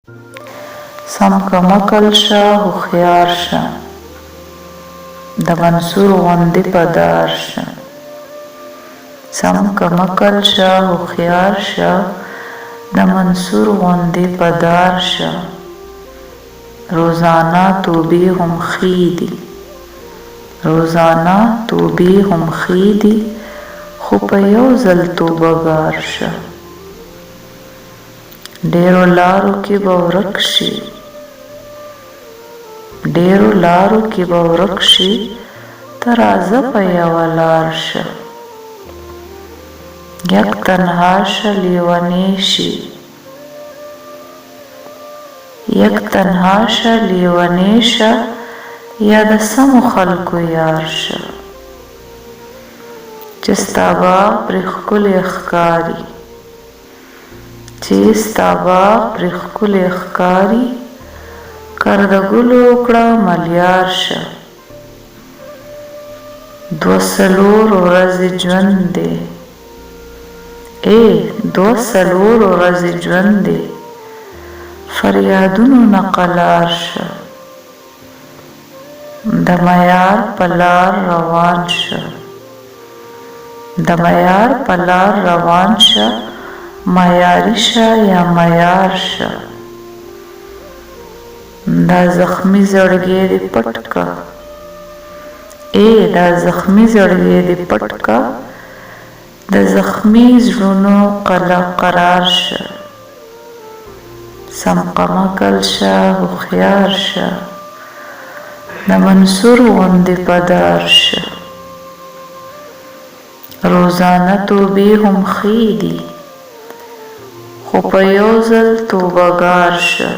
سم کم عقل شه هوښیار شه، د منصور غوندې په دار شه. سم کم عقل شه هوښیار شه، د منصور غوندې په دار شه. روزانه توبې هم ښې دي، روزانه توبې هم ښې دي، خو په یو ځل توبه ګار شه. ډېرو لارو کې به ورک شي، ډېرو لارو کې به ورک شي، ته راځه په یوه لار شه. یک تنها شه لیونی شي، یک تنها شه لیونی شه، یا د سمو خلکو یار شه. چې ستا باغ پرې ښکلی ښکاري، چې ستا باغ پرې ښکلی ښکاري، کر د ګلو کړه ملیار شه. 2 ورځې ژوند دی، 2 ورځې ژوند دی، فریادونو نه قلار شه. د معیار په لار روان شه، د معیار په لار روان شه، معیاري شه یا معیار شه. دا زخمي زړګی دې پټ کا، دا زخمي زړګی دې پټ کا، د زخمي زړونو قرار شه. سم کم عقل شه هوښیار شه، د منصور غوندې په دار شه. روزانه توبې هم ښې دي، خو په یو ځل توبه ګار شه.